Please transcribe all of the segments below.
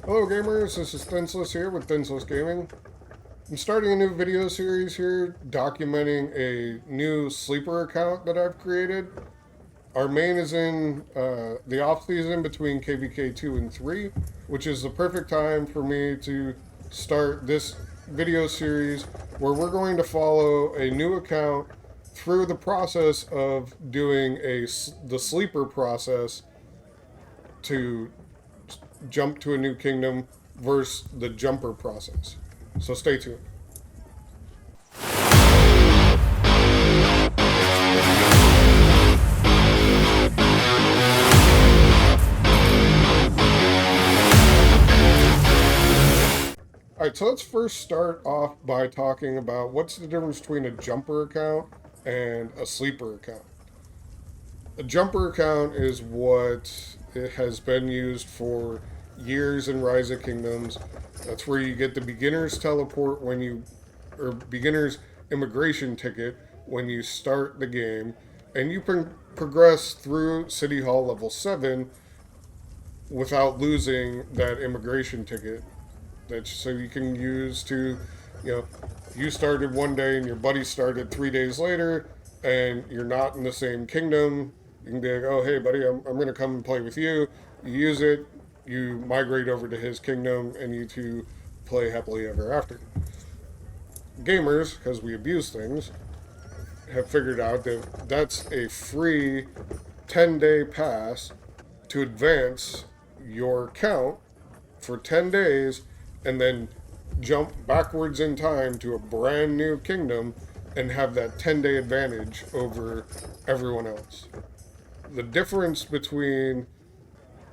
Hello gamers, this is Thinsless here with Thinsless Gaming. I'm starting a new video series here documenting a new sleeper account that I've created. Our main is in the off season between KVK 2 and 3, which is the perfect time for me to start this video series where we're going to follow a new account through the process of doing the sleeper process to jump to a new kingdom versus the jumper process. So stay tuned. All right, so let's first start off by talking about what's the difference between a jumper account and a sleeper account. A jumper account is what it has been used for years in Rise of Kingdoms. That's where you get the beginner's teleport or beginner's immigration ticket when you start the game, and you can progress through City Hall level 7 without losing that immigration ticket. That's so you can use to, you know, you started one day and your buddy started 3 days later, and you're not in the same kingdom. You can be like, oh, hey, buddy, I'm going to come and play with you. You use it, you migrate over to his kingdom, and you two play happily ever after. Gamers, because we abuse things, have figured out that that's a free 10-day pass to advance your count for 10 days and then jump backwards in time to a brand new kingdom and have that 10-day advantage over everyone else. The difference between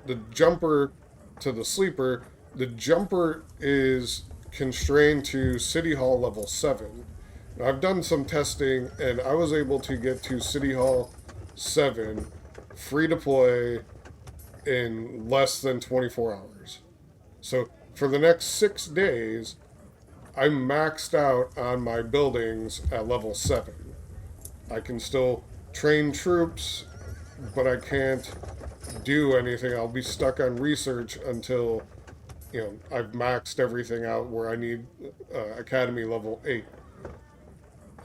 the jumper to the sleeper, the jumper is constrained to City Hall level 7. Now, I've done some testing and I was able to get to City Hall 7 free to play in less than 24 hours. So for the next 6 days, I'm maxed out on my buildings at level 7. I can still train troops, but I can't do anything. I'll be stuck on research until, I've maxed everything out where I need Academy level 8.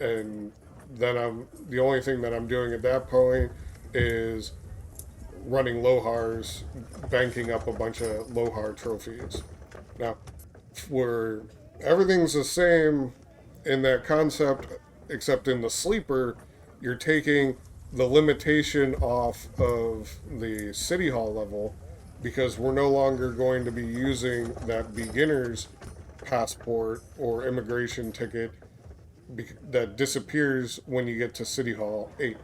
And then the only thing that I'm doing at that point is running Lohars, banking up a bunch of Lohar trophies. Now, where everything's the same in that concept, except in the sleeper, you're taking the limitation off of the City Hall level because we're no longer going to be using that beginner's passport or immigration ticket that disappears when you get to City Hall 8.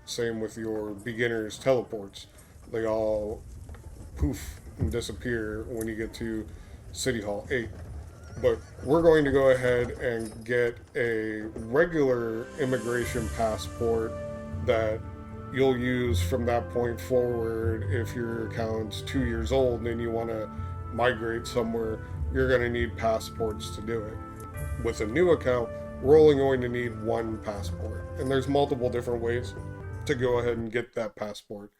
Same with your beginner's teleports. They all poof and disappear when you get to City Hall 8. But we're going to go ahead and get a regular immigration passport that you'll use from that point forward. If your account's 2 years old and you want to migrate somewhere, you're going to need passports to do it. With a new account, we're only going to need one passport. And there's multiple different ways to go ahead and get that passport.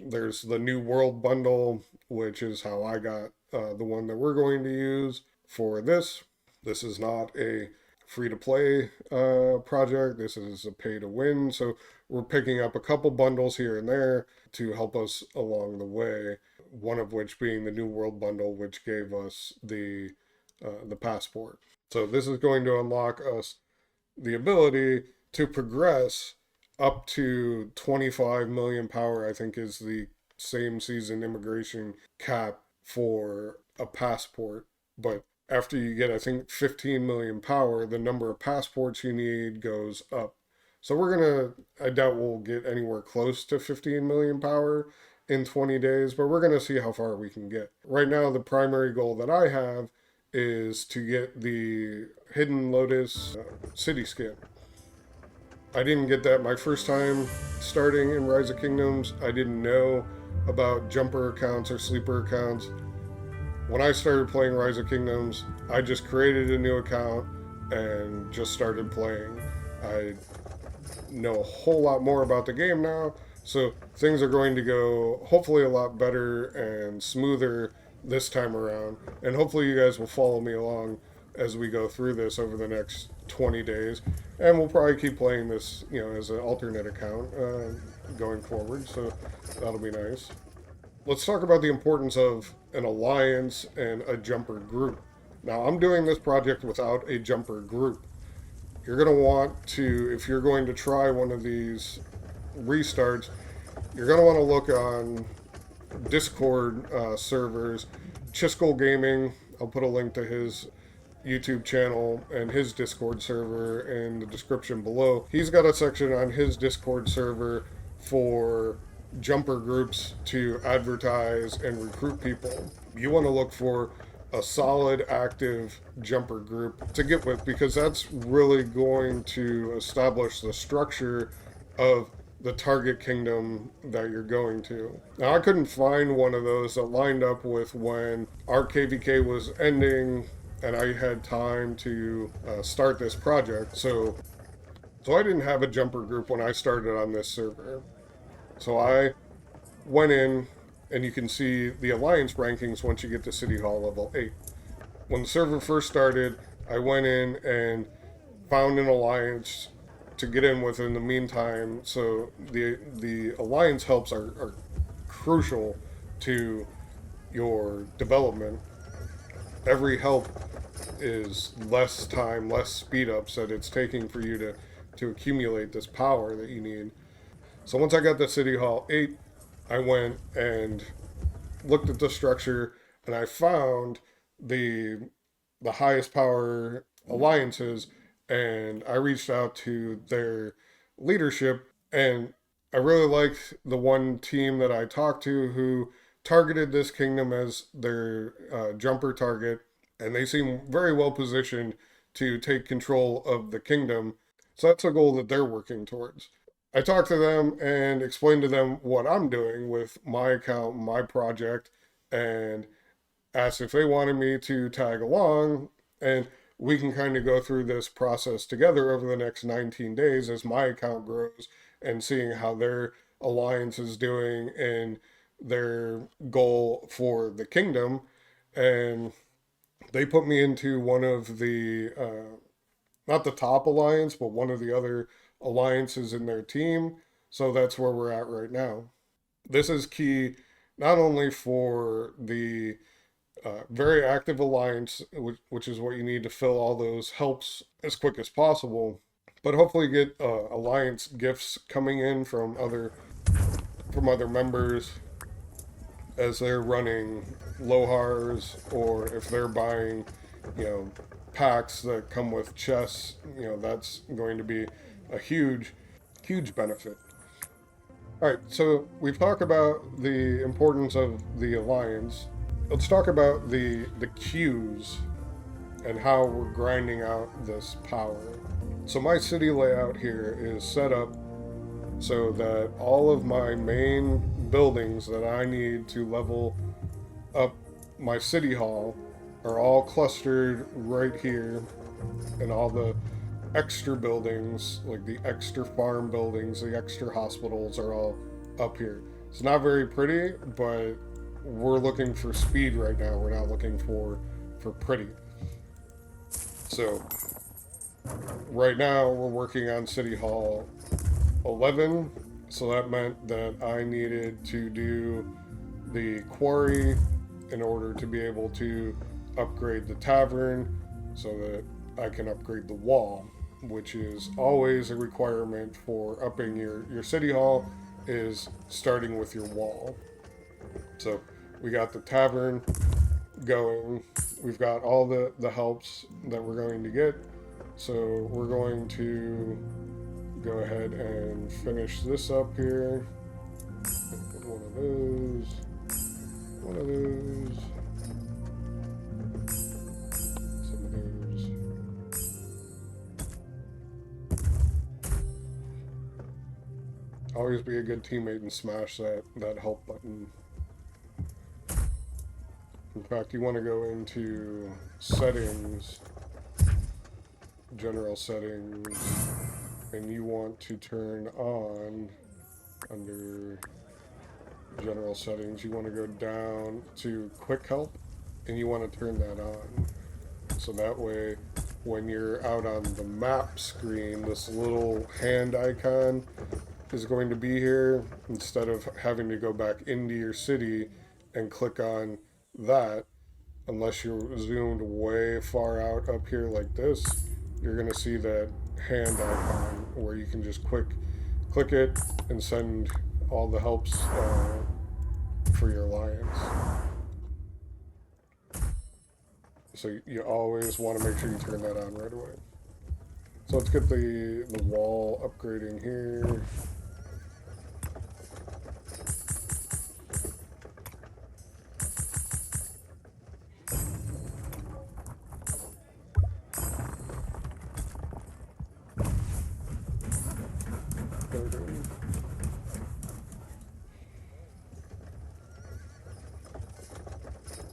There's the New World Bundle, which is how I got the one that we're going to use for this. This is not a free-to-play project. This is a pay-to-win. So we're picking up a couple bundles here and there to help us along the way. One of which being the New World Bundle, which gave us the passport. So this is going to unlock us the ability to progress up to 25 million power, I think is the same season immigration cap for a passport. But after you get, I think, 15 million power, the number of passports you need goes up. So I doubt we'll get anywhere close to 15 million power in 20 days, but we're going to see how far we can get. Right now, the primary goal that I have is to get the Hidden Lotus city skin. I didn't get that my first time starting in Rise of Kingdoms. I didn't know about jumper accounts or sleeper accounts. When I started playing Rise of Kingdoms, I just created a new account and just started playing. I know a whole lot more about the game now, so things are going to go hopefully a lot better and smoother this time around. And hopefully you guys will follow me along as we go through this over the next 20 days. And we'll probably keep playing this, as an alternate account going forward. So that'll be nice. Let's talk about the importance of an alliance and a jumper group. Now, I'm doing this project without a jumper group. You're going to want to, if you're going to try one of these restarts, you're going to want to look on Discord servers. Chiskel Gaming, I'll put a link to his YouTube channel and his Discord server in the description below. He's got a section on his Discord server for jumper groups to advertise and recruit people. You want to look for a solid, active jumper group to get with, because that's really going to establish the structure of the target kingdom that you're going to. Now, I couldn't find one of those that lined up with when our KVK was ending and I had time to start this project. So I didn't have a jumper group when I started on this server. So I went in, and you can see the alliance rankings once you get to City Hall level 8. When the server first started, I went in and found an alliance to get in with in the meantime. So the alliance helps are crucial to your development. Every help is less time, less speed ups that it's taking for you to accumulate this power that you need. So once I got to City Hall 8, I went and looked at the structure, and I found the highest power alliances, and I reached out to their leadership, and I really liked the one team that I talked to who targeted this kingdom as their jumper target, and they seem very well positioned to take control of the kingdom. So that's a goal that they're working towards. I talked to them and explained to them what I'm doing with my account, my project, and asked if they wanted me to tag along, and we can kind of go through this process together over the next 19 days as my account grows and seeing how their alliance is doing and their goal for the kingdom. And they put me into one of the, not the top alliance, but one of the other alliances in their team. So that's where we're at right now. This is key not only for the very active alliance, which is what you need to fill all those helps as quick as possible, but hopefully get alliance gifts coming in from other members as they're running Lohars, or if they're buying, packs that come with chests. That's going to be a huge benefit. All right, so we've talked about the importance of the alliance. Let's talk about the queues and how we're grinding out this power. So my city layout here is set up so that all of my main buildings that I need to level up my city hall are all clustered right here, and all the extra buildings, like the extra farm buildings, the extra hospitals, are all up here. It's not very pretty, but we're looking for speed right now. We're not looking for pretty. So right now we're working on City Hall 11. So that meant that I needed to do the quarry in order to be able to upgrade the tavern, so that I can upgrade the wall, which is always a requirement for upping your city hall, is starting with your wall. So we got the tavern going. We've got all the helps that we're going to get. So we're going to go ahead and finish this up here. Put one of those. Some of those. Always be a good teammate and smash that help button. In fact, you want to go into settings, general settings, and you want to turn on under general settings, you want to go down to quick help and you want to turn that on. So that way, when you're out on the map screen, this little hand icon is going to be here instead of having to go back into your city and click on that. Unless you're zoomed way far out up here like this, you're going to see that hand icon where you can just click it and send all the helps for your alliance. So you always want to make sure you turn that on right away. So let's get the wall upgrading here.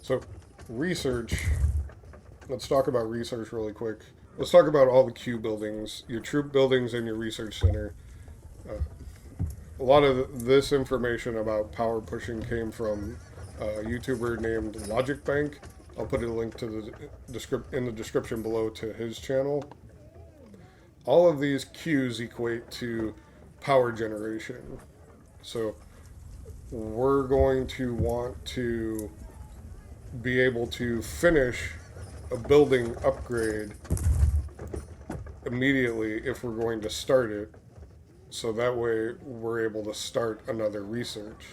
So research, let's talk about research really quick. Let's talk about all the Q buildings, your troop buildings and your research center. Uh, a lot of this information about power pushing came from a YouTuber named Logic Bank. I'll put a link to in the description below to his channel. All of these Qs equate to power generation. So we're going to want to be able to finish a building upgrade immediately if we're going to start it, so that way we're able to start another research.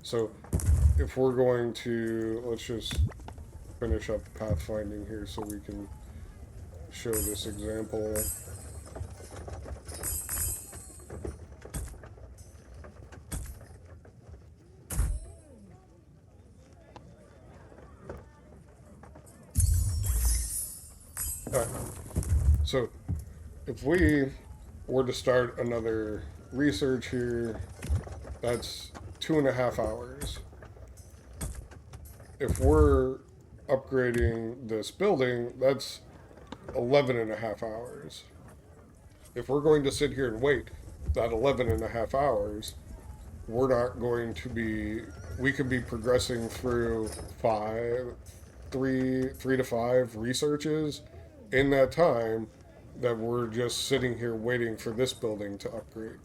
So if we're going to, let's just finish up pathfinding here so we can show this example. Alright, so if we were to start another research here, that's 2.5 hours. If we're upgrading this building, that's 11.5 hours. If we're going to sit here and wait that 11.5 hours, we're not going to be, we could be progressing through three to five researches in that time that we're just sitting here waiting for this building to upgrade.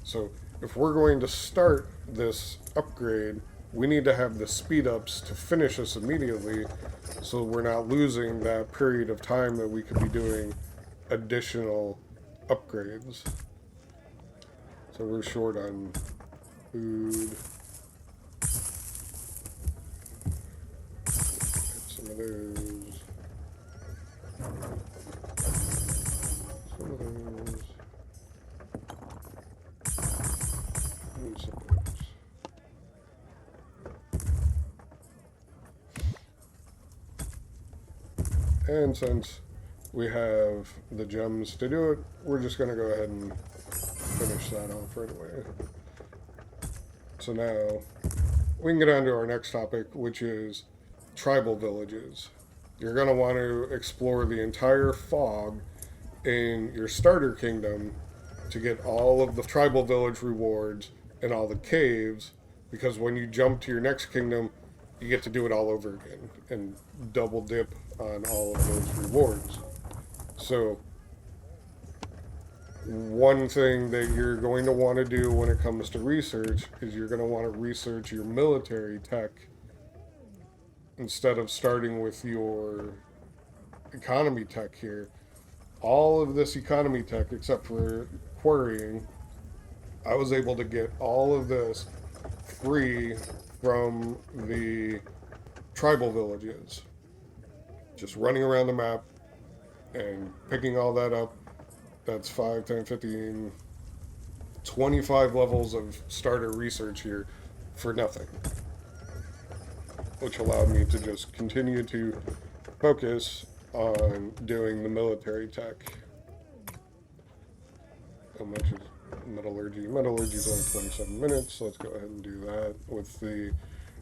So if we're going to start this upgrade, we need to have the speed ups to finish this immediately so we're not losing that period of time that we could be doing additional upgrades. So we're short on food. Get some of those. Some of those. And some of those. And since we have the gems to do it, we're just going to go ahead and finish that off right away. So now we can get on to our next topic, which is tribal villages. You're going to want to explore the entire fog in your starter kingdom to get all of the tribal village rewards and all the caves, because when you jump to your next kingdom, you get to do it all over again and double dip on all of those rewards. So one thing that you're going to want to do when it comes to research is you're going to want to research your military tech instead of starting with your economy tech here. All of this economy tech, except for quarrying, I was able to get all of this free from the tribal villages. Just running around the map and picking all that up. That's 5, 10, 15, 25 levels of starter research here for nothing. Which allowed me to just continue to focus on doing the military tech. How much is metallurgy? Metallurgy is only 27 minutes, so let's go ahead and do that. With the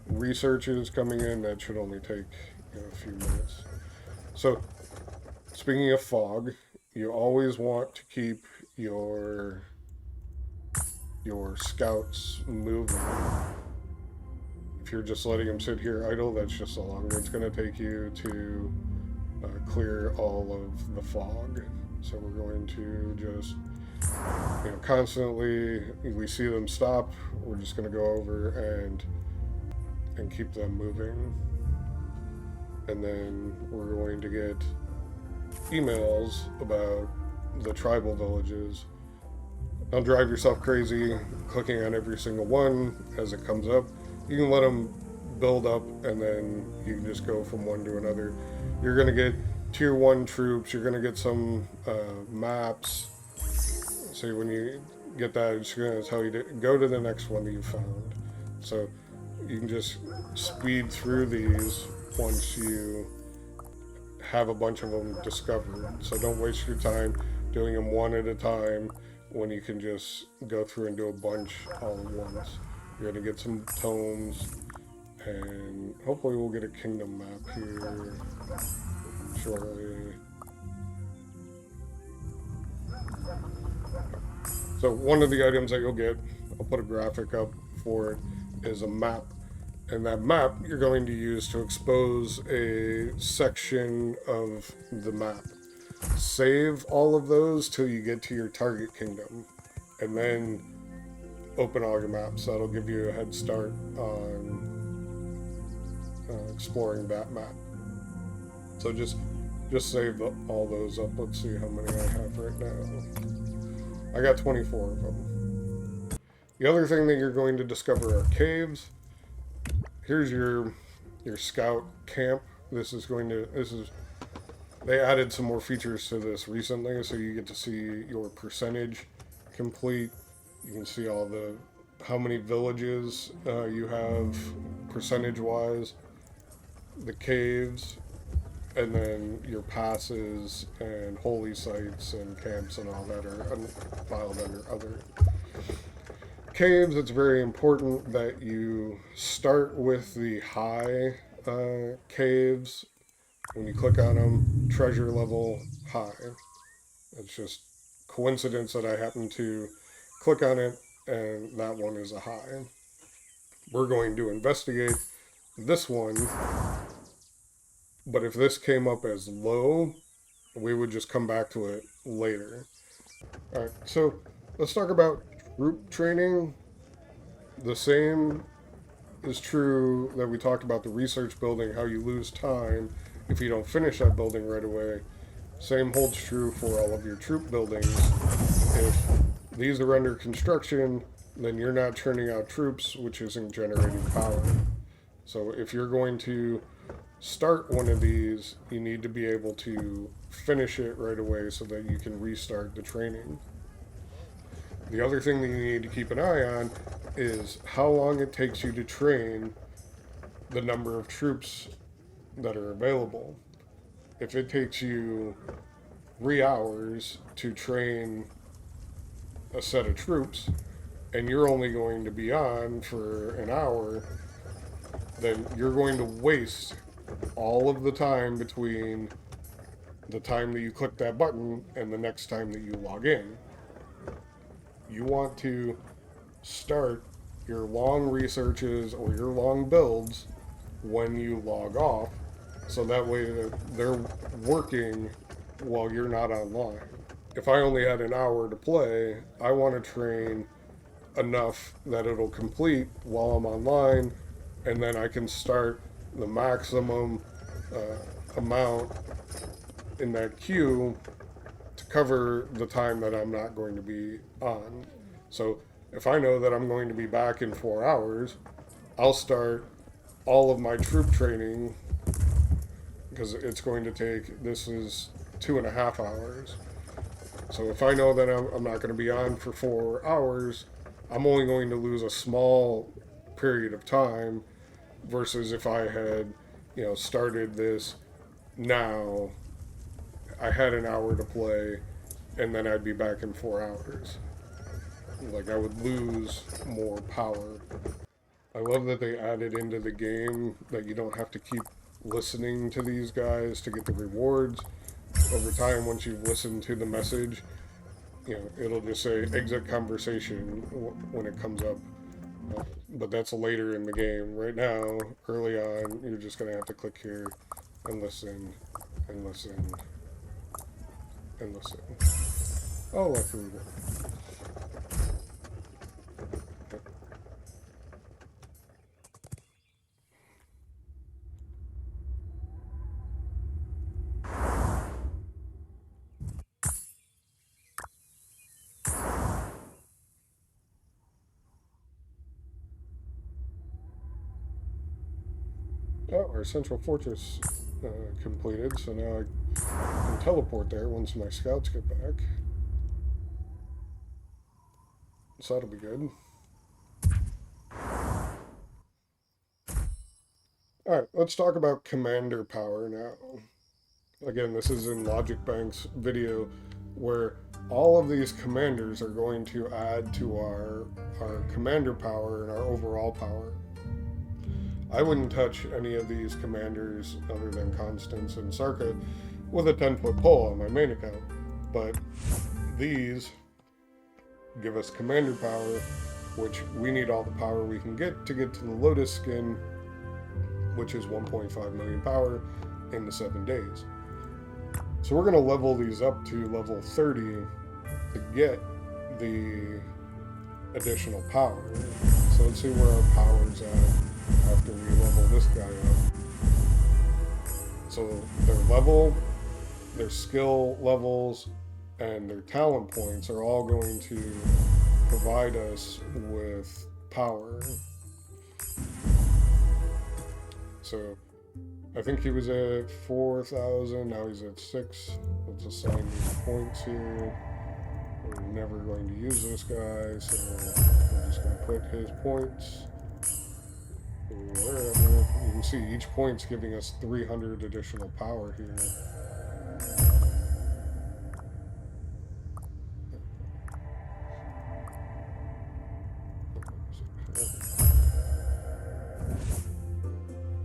researches coming in, that should only take a few minutes. So, speaking of fog, you always want to keep your your scouts moving. If you're just letting them sit here idle, that's just how long it's going to take you to clear all of the fog. So we're going to just, constantly, we see them stop, we're just going to go over and keep them moving. And then we're going to get emails about the tribal villages. Don't drive yourself crazy clicking on every single one as it comes up. You can let them build up, and then you can just go from one to another. You're going to get tier 1 troops. You're going to get some maps. So when you get that, it's going to tell you to go to the next one that you found. So you can just speed through these once you have a bunch of them discovered. So don't waste your time doing them one at a time when you can just go through and do a bunch all at once. You're going to get some tomes, and hopefully we'll get a kingdom map here shortly. So one of the items that you'll get, I'll put a graphic up for it, is a map. And that map you're going to use to expose a section of the map. Save all of those till you get to your target kingdom, and then open all your maps. That'll give you a head start on exploring that map. So just save all those up. Let's see how many I have right now. I got 24 of them. The other thing that you're going to discover are caves. Here's your scout camp. They added some more features to this recently, so you get to see your percentage complete. You can see how many villages you have percentage-wise, the caves, and then your passes and holy sites and camps and all that are filed under other. Caves, it's very important that you start with the high caves. When you click on them, treasure level high. It's just coincidence that I happen to click on it and that one is a high. We're going to investigate this one, but if this came up as low, we would just come back to it later. Alright, so let's talk about troop training. The same is true that we talked about the research building, how you lose time if you don't finish that building right away. Same holds true for all of your troop buildings. If these are under construction, then you're not churning out troops, which isn't generating power. So if you're going to start one of these, you need to be able to finish it right away so that you can restart the training. The other thing that you need to keep an eye on is how long it takes you to train the number of troops that are available. If it takes you 3 hours to train a set of troops and you're only going to be on for an hour, then you're going to waste all of the time between the time that you click that button and the next time that you log in. You want to start your long researches or your long builds when you log off, so that way they're working while you're not online. If I only had an hour to play, I want to train enough that it'll complete while I'm online, and then I can start the maximum amount in that queue to cover the time that I'm not going to be on. So if I know that I'm going to be back in 4 hours, I'll start all of my troop training, because it's going to take, this is 2.5 hours. So if I know that I'm not going to be on for 4 hours, I'm only going to lose a small period of time, versus if I had, started this now, I had an hour to play, and then I'd be back in 4 hours. Like, I would lose more power. I love that they added into the game that you don't have to keep listening to these guys to get the rewards. Over time, once you've listened to the message, it'll just say exit conversation when it comes up. But that's later in the game. Right now, early on, you're just going to have to click here and listen and listen and listen. Oh, I can read it. Oh, our central fortress completed, so now I can teleport there once my scouts get back. So that'll be good. Alright, let's talk about commander power now. Again, this is in Logic Bank's video where all of these commanders are going to add to our commander power and our overall power. I wouldn't touch any of these commanders other than Constance and Sarka with a 10-foot pole on my main account, but these give us commander power, which we need all the power we can get to the Lotus skin, which is 1.5 million power in the 7 days. So we're going to level these up to level 30 to get the additional power. So let's see where our power's at after we level this guy up. So their level, their skill levels, and their talent points are all going to provide us with power. So I think he was at 4,000, now he's at 6. Let's assign these points here. We're never going to use this guy, so I'm just going to put his points wherever. You can see each point's giving us 300 additional power here.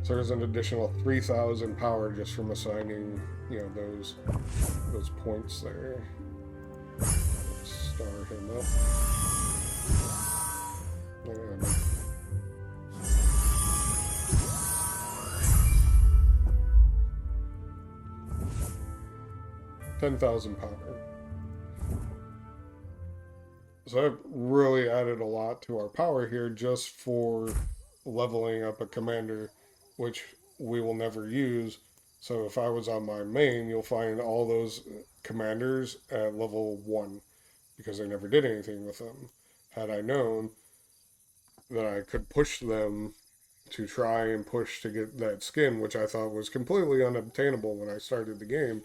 So there's an additional 3,000 power just from assigning, those points there. Let's star him up. And 10,000 power. So I've really added a lot to our power here just for leveling up a commander, which we will never use. So if I was on my main, you'll find all those commanders at level 1 because I never did anything with them. Had I known that I could push them to try and push to get that skin, which I thought was completely unobtainable when I started the game,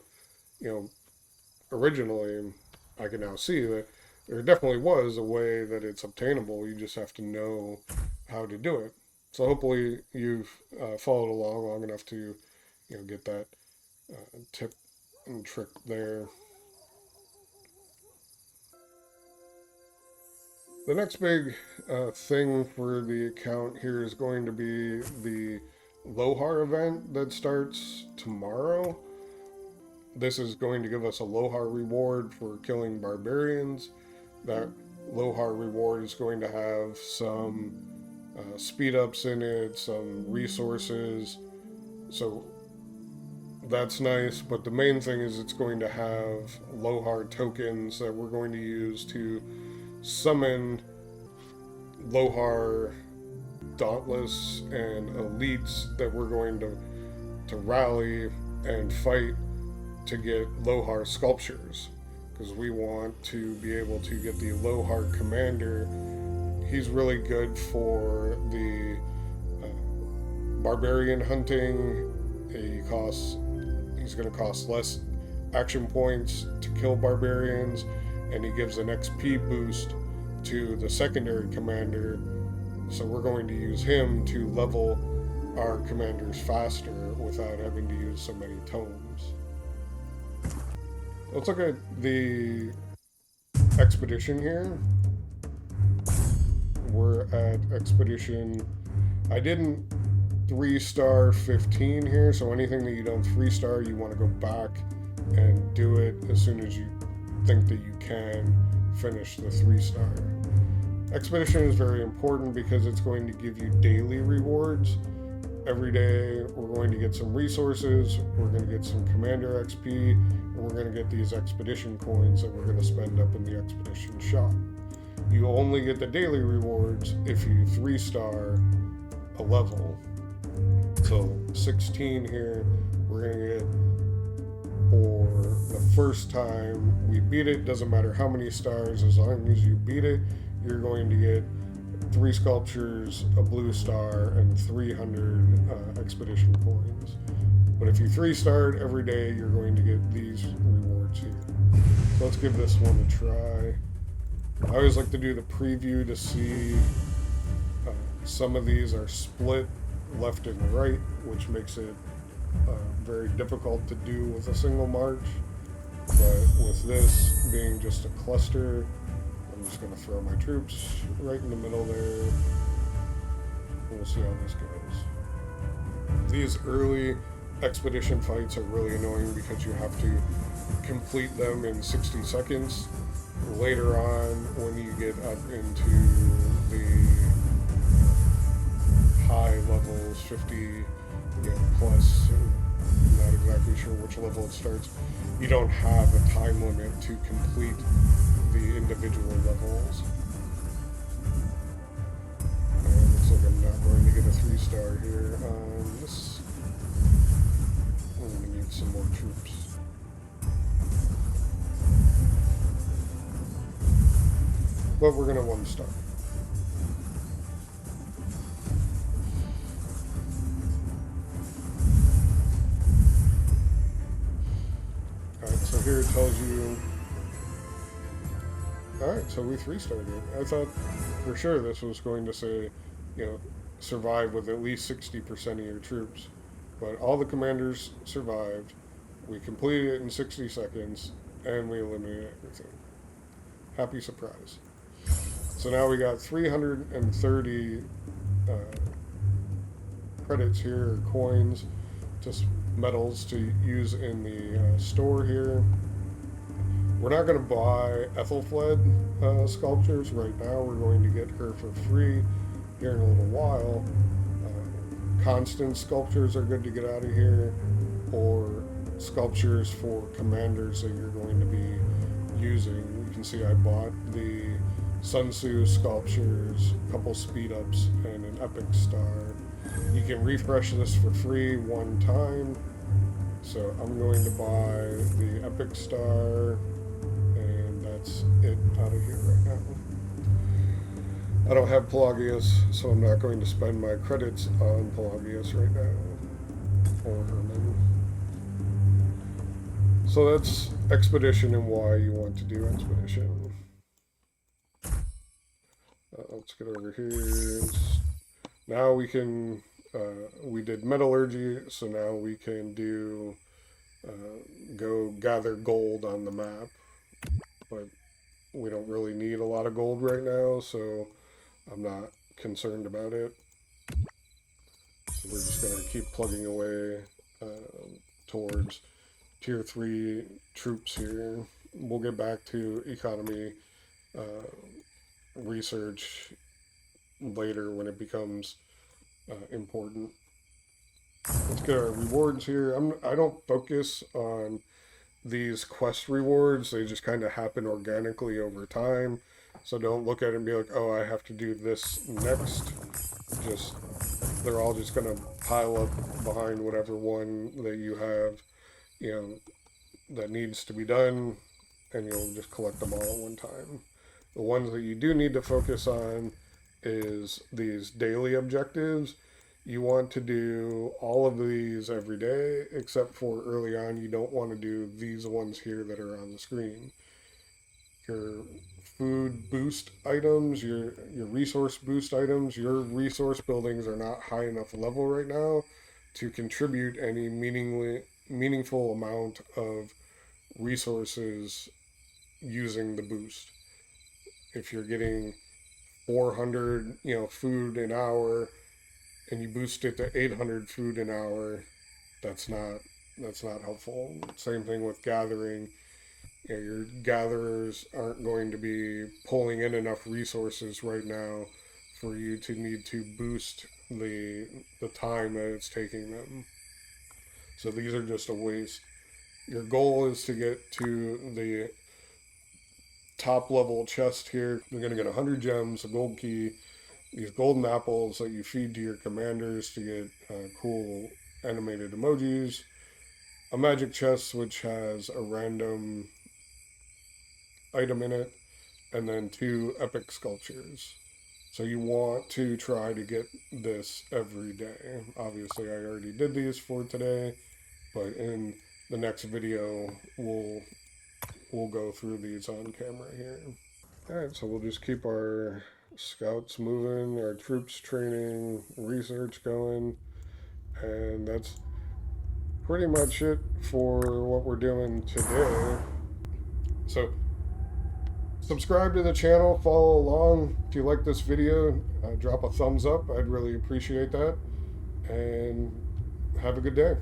originally, I can now see that there definitely was a way that it's obtainable. You just have to know how to do it. So hopefully you've followed along long enough to, get that tip and trick there. The next big thing for the account here is going to be the Lohar event that starts tomorrow. This is going to give us a Lohar reward for killing barbarians. That Lohar reward is going to have some speed ups in it, some resources. So that's nice, but the main thing is it's going to have Lohar tokens that we're going to use to summon Lohar dauntless and elites that we're going to rally and fight to get Lohar sculptures, because we want to be able to get the Lohar commander. He's really good for the barbarian hunting. He's going to cost less action points to kill barbarians, and he gives an XP boost to the secondary commander. So we're going to use him to level our commanders faster without having to use so many tomes. Let's look at the expedition here. We're at expedition. I didn't 3-star 15 here, so anything that you don't 3-star, you want to go back and do it as soon as you think that you can finish the 3-star. Expedition is very important because it's going to give you daily rewards. Every day we're going to get some resources, we're going to get some commander XP, and we're going to get these expedition coins that we're going to spend up in the expedition shop. You only get the daily rewards if you 3-star a level. So 16 here, we're going to get for the first time we beat it. Doesn't matter how many stars, as long as you beat it, you're going to get 3 sculptures, a blue star, and 300 expedition coins. But if you 3-starred every day, you're going to get these rewards here. So let's give this one a try. I always like to do the preview to see some of these are split left and right, which makes it very difficult to do with a single march. But with this being just a cluster, I'm just going to throw my troops right in the middle there. We'll see how this goes. These early expedition fights are really annoying because you have to complete them in 60 seconds. Later on, when you get up into the high levels, 50 plus, I'm not exactly sure which level it starts, you don't have a time limit to complete the individual levels. Looks like I'm not going to get a 3-star here on this. I'm going to need some more troops. But we're going to 1-star. Alright, so here it tells you. Alright, so we 3-starred it. I thought for sure this was going to say, survive with at least 60% of your troops. But all the commanders survived. We completed it in 60 seconds, and we eliminated everything. Happy surprise. So now we got 330 credits here, or coins, just metals to use in the store here. We're not going to buy Ethelfled sculptures right now. We're going to get her for free here in a little while. Constant sculptures are good to get out of here, or sculptures for commanders that you're going to be using. You can see I bought the Sun Tzu sculptures, a couple speed ups, and an epic star. You can refresh this for free 1 time. So I'm going to buy the epic star, and that's it out of here right now. I don't have Pelagius, so I'm not going to spend my credits on Pelagius right now, or Herman. So that's Expedition and why you want to do Expedition. Let's get over here. Now we can, we did Metallurgy, so now we can do, go gather gold on the map. But we don't really need a lot of gold right now, so I'm not concerned about it. So we're just going to keep plugging away towards tier 3 troops here. We'll get back to economy research later when it becomes important. Let's get our rewards here. I don't focus on these quest rewards. They just kind of happen organically over time. So don't look at it and be like, oh, I have to do this next. They're all just going to pile up behind whatever one that you have, that needs to be done, and you'll just collect them all at one time. The ones that you do need to focus on is these daily objectives. You want to do all of these every day, except for early on, you don't want to do these ones here that are on the screen. Your food boost items, your resource boost items, your resource buildings are not high enough level right now to contribute any meaningful amount of resources using the boost. If you're getting 400, food an hour, and you boost it to 800 food an hour, that's not helpful. Same thing with gathering. Your gatherers aren't going to be pulling in enough resources right now for you to need to boost the time that it's taking them. So these are just a waste. Your goal is to get to the top level chest here. You're going to get 100 gems, a gold key, these golden apples that you feed to your commanders to get cool animated emojis, a magic chest which has a random item in it, and then 2 epic sculptures. So you want to try to get this every day. Obviously, I already did these for today, but in the next video, we'll go through these on camera here. All right, so we'll just keep our scouts moving, our troops training, research going, and that's pretty much it for what we're doing today. So subscribe to the channel, follow along. If you like this video, drop a thumbs up. I'd really appreciate that. And have a good day.